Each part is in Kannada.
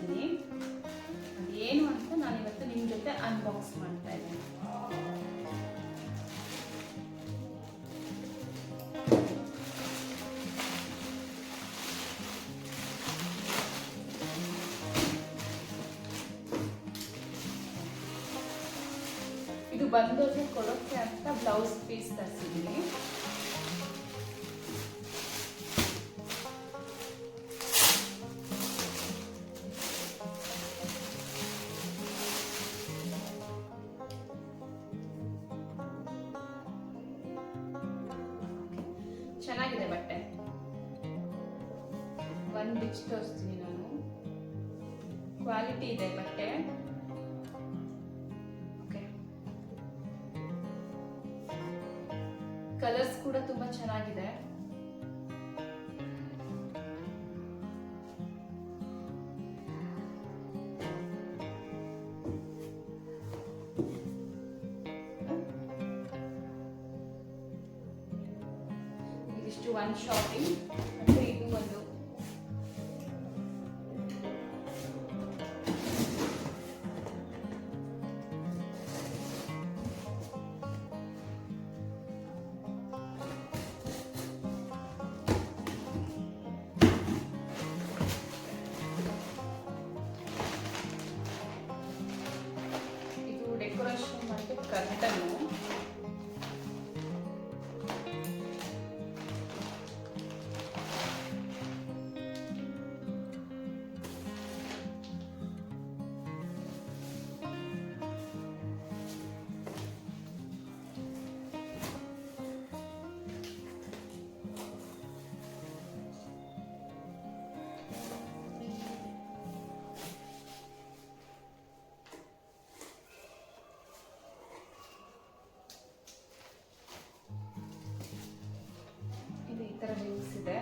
ಇದ್ದೀನಿ. ಅದೇನು ಅಂತ ನಾನು ಇವತ್ತು ನಿಮ್ಮ ಜೊತೆ ಅನ್ಬಾಕ್ಸ್ ಮಾಡ್ತಾ ಇದ್ದೀನಿ. ಇದು ಬಂದೋರಿಗೆ ಕೊಡೋಕ್ಕೆ ಅಂತ ಬ್ಲೌಸ್ ಪೀಸ್ ತರಿಸಿದ್ದೀನಿ. ಚೆನ್ನಾಗಿದೆ ಬಟ್ಟೆ. ಒಂದು ಬಿಚ್ಚಿ ತೋರಿಸ್ತೀನಿ ನಾನು. ಕ್ವಾಲಿಟಿ ಇದೆ ಬಟ್ಟೆ. ಓಕೆ, ಕಲರ್ಸ್ ಕೂಡ ತುಂಬಾ ಚೆನ್ನಾಗಿದೆ. ಇದಿಷ್ಟು ಒನ್ ಶಾಪಿಂಗ್. ಮತ್ತೆ ಇದು ಒಂದು ಡೆಕೋರೇಷನ್ ಮಾಡಿ ಕರ್ಟನ್ನು. ಈ ತರ ರಿಂಗ್ಸ್ ಇದೆ.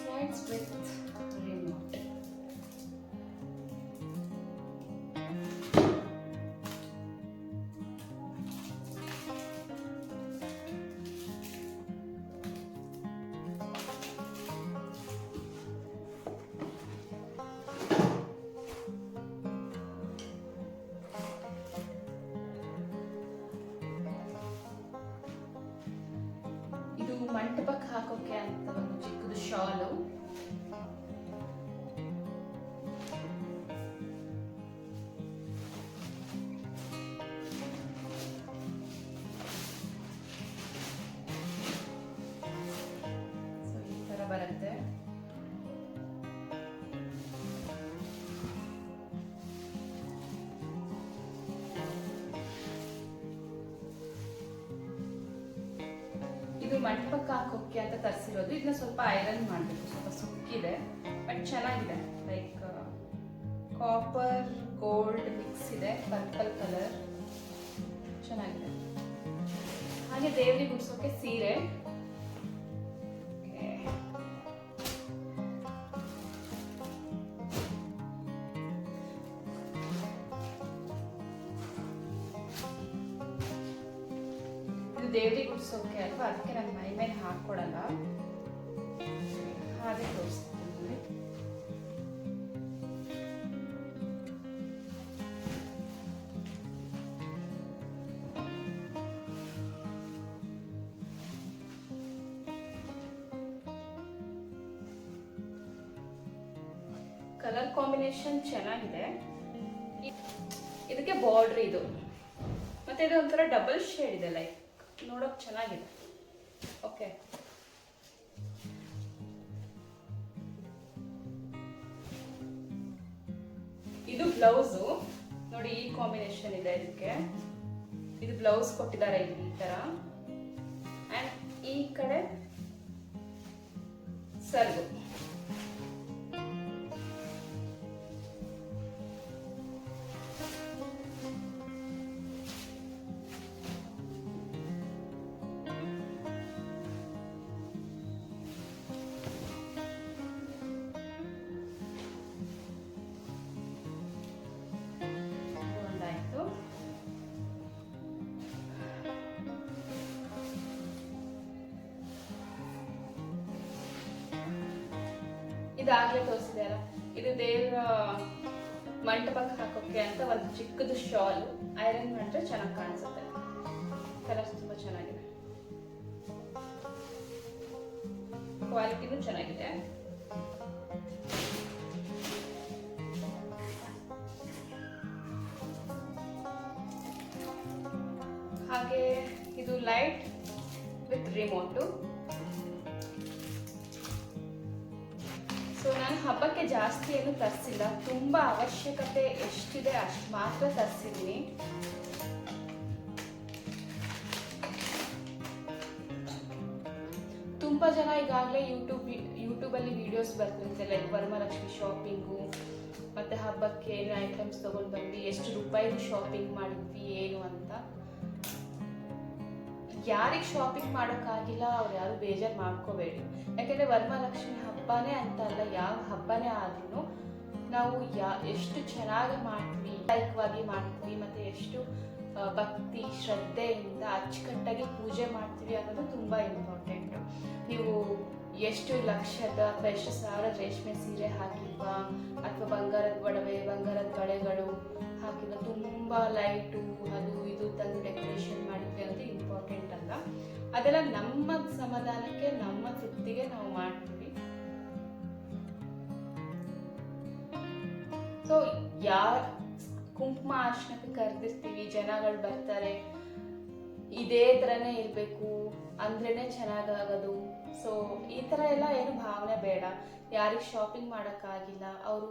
Slides with remote. ಇದು ಮಂಟಪಕ್ಕೆ ಹಾಕೋಕೆ ಅಂತ ಒಂದು ಚಿಕ್ಕದು ಶಾಲು. ಈ ತರ ಬರುತ್ತೆ. ಇದು ಮಂಟಪಕ್ಕೆ ಹಾಕೋಕೆ ಅಂತ ತರಿಸಿರೋದು. ಇದನ್ನ ಸ್ವಲ್ಪ ಐರನ್ ಮಾಡಬೇಕು, ಸ್ವಲ್ಪ ಸುಕ್ಕಿದೆ, ಬಟ್ ಚೆನ್ನಾಗಿದೆ. ಲೈಕ್ ಕಾಪರ್ ಗೋಲ್ಡ್ ಮಿಕ್ಸ್ ಇದೆ, ಪರ್ಪಲ್ ಕಲರ್, ಚೆನ್ನಾಗಿದೆ. ಹಾಗೆ ದೇವರಿಗೆ ಉಡ್ಸೋಕೆ ಸೀರೆ. ದೇವರಿಗೆ ಉಡ್ಸೋಕೆ ಅಲ್ವಾ, ಅದಕ್ಕೆ ನಾನು ಮೈ ಮೇಲೆ ಹಾಕೊಡಲ್ಲ, ಹಾಗೆ ತೋರಿಸ್ತೀನಿ. ಕಲರ್ ಕಾಂಬಿನೇಷನ್ ಚೆನ್ನಾಗಿದೆ. ಇದಕ್ಕೆ ಬಾರ್ಡರ್ ಇದು, ಮತ್ತೆ ಇದು ಒಂಥರ ಡಬಲ್ ಶೇಡ್ ಇದೆ, ಲೈಕ್ ನೋಡೋಕೆ ಚೆನ್ನಾಗಿದೆ. ಓಕೆ, ಇದು ಬ್ಲೌಸು ನೋಡಿ, ಈ ಕಾಂಬಿನೇಷನ್ ಇದೆ ಇದಕ್ಕೆ. ಇದು ಬ್ಲೌಸ್ ಕೊಟ್ಟಿದ್ದಾರೆ ಇಲ್ಲಿ ಈ ತರ. ಆ್ಯಂಡ್ ಈ ಕಡೆ ಸರ್ಗು. ಇದಾಗಲೇ ತೋರಿಸಿದೆ ಅಲ್ಲ, ಇದು ದೇವರ ಮಂಟಪಕ್ಕೆ ಹಾಕೋಕೆ ಅಂತ ಒಂದು ಚಿಕ್ಕದು ಶಾಲ್. ಐರನ್ ಮಾಡಿದ್ರೆ ಚೆನ್ನಾಗಿ ಕಾಣಿಸುತ್ತೆ. ಕಲರ್ಸ್ ತುಂಬ ಚೆನ್ನಾಗಿದೆ, ಕ್ವಾಲಿಟಿನೂ ಚೆನ್ನಾಗಿದೆ. ಹಾಗೆ ಇದು ಲೈಟ್ ವಿತ್ ರಿಮೋಟು. ಸೊ ನಾನು ಹಬ್ಬಕ್ಕೆ ಜಾಸ್ತಿ ಏನು ತರಿಸಿಲ್ಲ, ತುಂಬ ಅವಶ್ಯಕತೆ ಎಷ್ಟಿದೆ ಅಷ್ಟು ಮಾತ್ರ ತರಿಸಿದ್ದೀನಿ. ತುಂಬ ಜನ ಈಗಾಗಲೇ ಯೂಟ್ಯೂಬಲ್ಲಿ ವಿಡಿಯೋಸ್ ಬರ್ತಿರುತ್ತೆ, ಲೈಕ್ ವರಮಹಾಲಕ್ಷ್ಮಿ ಶಾಪಿಂಗು, ಮತ್ತು ಹಬ್ಬಕ್ಕೆ ಏನು ಐಟಮ್ಸ್ ತೊಗೊಂಡು ಬಂದ್ವಿ, ಎಷ್ಟು ರೂಪಾಯಿ ಶಾಪಿಂಗ್ ಮಾಡಿದ್ವಿ ಏನು ಅಂತ. ಯಾರಿಗೆ ಶಾಪಿಂಗ್ ಮಾಡೋಕ್ಕಾಗಿಲ್ಲ ಅವ್ರು ಯಾರು ಬೇಜಾರು ಮಾಡ್ಕೋಬೇಡಿ. ಯಾಕೆಂದರೆ ವರಮಹಾಲಕ್ಷ್ಮಿ ಹಬ್ಬನೇ ಅಂತ ಅಲ್ಲ, ಯಾವ ಹಬ್ಬನೇ ಆದ್ರೂ ನಾವು ಎಷ್ಟು ಚೆನ್ನಾಗಿ ಮಾಡ್ತೀವಿ, ಲೈಕವಾಗಿ ಮಾಡ್ತೀವಿ, ಮತ್ತು ಎಷ್ಟು ಭಕ್ತಿ ಶ್ರದ್ಧೆಯಿಂದ ಅಚ್ಚುಕಟ್ಟಾಗಿ ಪೂಜೆ ಮಾಡ್ತೀವಿ ಅನ್ನೋದು ತುಂಬ ಇಂಪಾರ್ಟೆಂಟು. ನೀವು ಎಷ್ಟು ಲಕ್ಷದ ಅಥವಾ ಎಷ್ಟು ಸಾವಿರ ರೇಷ್ಮೆ ಸೀರೆ ಹಾಕಿಲ್ವಾ, ಅಥವಾ ಬಂಗಾರದ ಒಡವೆ ಬಂಗಾರದ ಬಳೆಗಳು ಹಾಕಿಲ್ವ, ತುಂಬ ಲೈಟು ಅದು ಇದು ತಂದು ಡೆಕೋರೇಷನ್ ಮಾಡಿದ್ವಿ ಅನ್ನೋದು ಇಂಪಾರ್ಟೆಂಟ್ ಅಲ್ಲ. ಅದೆಲ್ಲ ನಮ್ಮ ಸಮಾಧಾನಕ್ಕೆ ನಮ್ಮ ತೃಪ್ತಿಗೆ ನಾವು ಮಾಡ್ತೀವಿ. ಸೊ ಯಾರು ಕುಂಕುಮ ಅರ್ಶನಕ್ಕೆ ಕರೆದಿರ್ತೀವಿ, ಜನಗಳು ಬರ್ತಾರೆ, ಇದೇ ಥರನೇ ಇರಬೇಕು ಅಂದ್ರೇ ಚೆನ್ನಾಗಾಗೋದು. ಸೊ ಈ ಥರ ಎಲ್ಲ ಏನು ಭಾವನೆ ಬೇಡ. ಯಾರಿಗೆ ಶಾಪಿಂಗ್ ಮಾಡೋಕ್ಕಾಗಿಲ್ಲ ಅವರು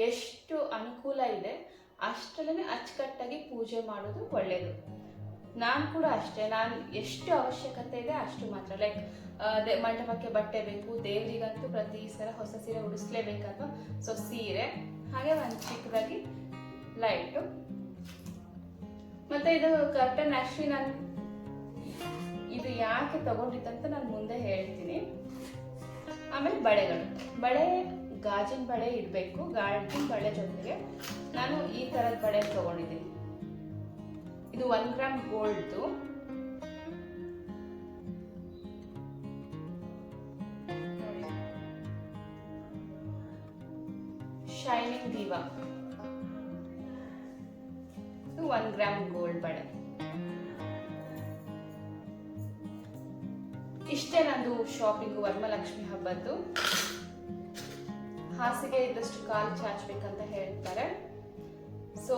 ಎಷ್ಟು ಅನುಕೂಲ ಇದೆ ಅಷ್ಟರಲ್ಲೇ ಅಚ್ಚುಕಟ್ಟಾಗಿ ಪೂಜೆ ಮಾಡೋದು ಒಳ್ಳೆಯದು. ನಾನು ಕೂಡ ಅಷ್ಟೇ, ನಾನು ಎಷ್ಟು ಅವಶ್ಯಕತೆ ಇದೆ ಅಷ್ಟು ಮಾತ್ರ. ಲೈಕ್ ಮಂಟಪಕ್ಕೆ ಬಟ್ಟೆ ಬೇಕು, ದೇವರಿಗಂತೂ ಪ್ರತಿ ಸಲ ಹೊಸ ಸೀರೆ ಉಡಿಸ್ಲೇಬೇಕಲ್ವ, ಸೊ ಸೀರೆ, ಹಾಗೆ ಒಂದು ಚಿಕ್ಕದಾಗಿ ಲೈಟು, ಮತ್ತು ಇದು ಕರ್ಟನ್. ಆ್ಯಕ್ಚುಲಿ ನಾನು ಇದು ಯಾಕೆ ತಗೊಂಡಿದ್ದಂತ ನಾನು ಮುಂದೆ ಹೇಳ್ತೀನಿ. ಆಮೇಲೆ ಬಳೆ ಗಾಜಿನ ಬಳೆ ಇಡಬೇಕು. ಗಾಜಿನ ಬಳೆ ಜೊತೆಗೆ ನಾನು ಈ ಥರದ ಬಳೆ ತಗೊಂಡಿದ್ದೀನಿ. ಇದು 1 ಗ್ರಾಮ್ ಗೋಲ್ಡ್ದು. ಶೈನಿಂಗ್ ದೀವಾ, ಇದು 1 ಗ್ರಾಮ್ ಗೋಲ್ಡ್ ಬಳೆ. ಇಷ್ಟೇ ನಂದು ಶಾಪಿಂಗು ವರಮಹಾಲಕ್ಷ್ಮಿ ಹಬ್ಬದ್ದು. ಹಾಸಿಗೆ ಇದ್ದಷ್ಟು ಕಾಲು ಚಾಚಬೇಕಂತ ಹೇಳ್ತಾರೆ. ಸೊ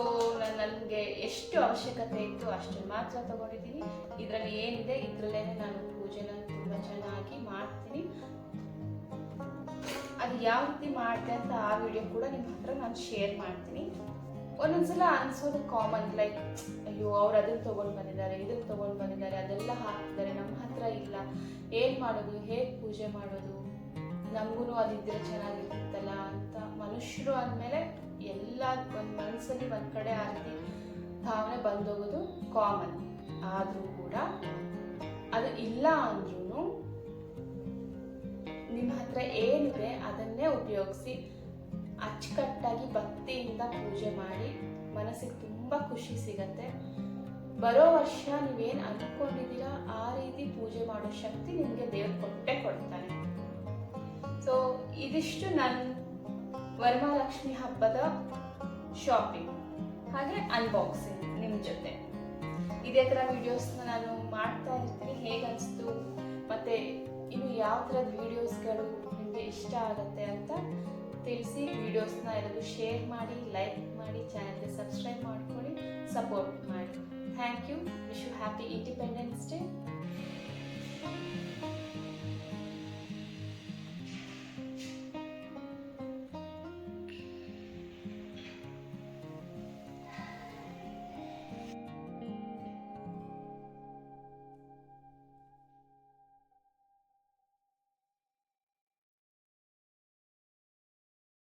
ನನಗೆ ಎಷ್ಟು ಅವಶ್ಯಕತೆ ಇತ್ತು ಅಷ್ಟನ್ನು ಮಾತ್ರ ತಗೊಂಡಿದ್ದೀನಿ. ಇದರಲ್ಲಿ ಏನಿದೆ ಇದರಲ್ಲೇ ನಾನು ಪೂಜೆನ ತುಂಬ ಚೆನ್ನಾಗಿ ಮಾಡ್ತೀನಿ. ಅದು ಯಾವ ರೀತಿ ಮಾಡಿದೆ ಅಂತ ಆ ವಿಡಿಯೋ ಕೂಡ ನಿಮ್ಮ ಹತ್ರ ನಾನು ಶೇರ್ ಮಾಡ್ತೀನಿ. ಒಂದೊಂದ್ಸಲ ಅನ್ಸೋದು ಕಾಮನ್, ಲೈಕ್ ಅಯ್ಯೋ ಅವ್ರು ಅದನ್ನು ತೊಗೊಂಡು ಬಂದಿದ್ದಾರೆ, ಇದನ್ನು ತೊಗೊಂಡು ಬಂದಿದ್ದಾರೆ, ಅದೆಲ್ಲ ಹಾಕ್ತಿದ್ದಾರೆ, ನಮ್ಮ ಹತ್ರ ಇಲ್ಲ, ಏನು ಮಾಡೋದು, ಹೇಗೆ ಪೂಜೆ ಮಾಡೋದು, ನಮಗೂ ಅದಿದ್ದರೆ ಚೆನ್ನಾಗಿರುತ್ತಲ್ಲ ಅಂತ. ಮನುಷ್ಯರು ಅಂದಮೇಲೆ ಎಲ್ಲ ಒಂದು ಮನಸ್ಸಲ್ಲಿ ಒಂದು ಕಡೆ ಆ ರೀತಿ ಭಾವನೆ ಬಂದೋಗೋದು ಕಾಮನ್. ಆದರೂ ಕೂಡ ಅದು ಇಲ್ಲ ಅಂದ್ರೂ ನಿಮ್ಮ ಹತ್ರ ಏನಿದೆ ಅದನ್ನೇ ಉಪಯೋಗಿಸಿ ಅಚ್ಚುಕಟ್ಟಾಗಿ ಭಕ್ತಿಯಿಂದ ಪೂಜೆ ಮಾಡಿ ಮನಸ್ಸಿಗೆ ತುಂಬ ಖುಷಿ ಸಿಗತ್ತೆ. ಬರೋ ವರ್ಷ ನೀವೇನು ಅಂದ್ಕೊಂಡಿದ್ದೀರಾ ಆ ರೀತಿ ಪೂಜೆ ಮಾಡೋ ಶಕ್ತಿ ನಿಮಗೆ ದೇವ್ರು ಕೊಟ್ಟೇ ಕೊಡ್ತಾನೆ. ಸೊ ಇದಿಷ್ಟು ನನ್ನ ವರಮಹಾಲಕ್ಷ್ಮಿ ಹಬ್ಬದ ಶಾಪಿಂಗ್ ಹಾಗೆ ಅನ್ಬಾಕ್ಸಿಂಗ್ ನಿಮ್ಮ ಜೊತೆ. ಇದೇ ಥರ ವಿಡಿಯೋಸ್ನ ನಾನು ಮಾಡ್ತಾ ಇರ್ತೀನಿ. ಹೇಗೆ ಅನಿಸ್ತು ಮತ್ತು ಇನ್ನು ಯಾವ ಥರದ ವಿಡಿಯೋಸ್ಗಳು ನಿಮಗೆ ಇಷ್ಟ ಆಗುತ್ತೆ ಅಂತ ತಿಳಿಸಿ. ವಿಡಿಯೋಸ್ನ ಎಲ್ಲರೂ ಶೇರ್ ಮಾಡಿ, ಲೈಕ್ ಮಾಡಿ, ಚಾನಲ್ಗೆ ಸಬ್ಸ್ಕ್ರೈಬ್ ಮಾಡ್ಕೊಳ್ಳಿ, ಸಪೋರ್ಟ್ ಮಾಡಿ. Thank you. Wish you happy Independence day.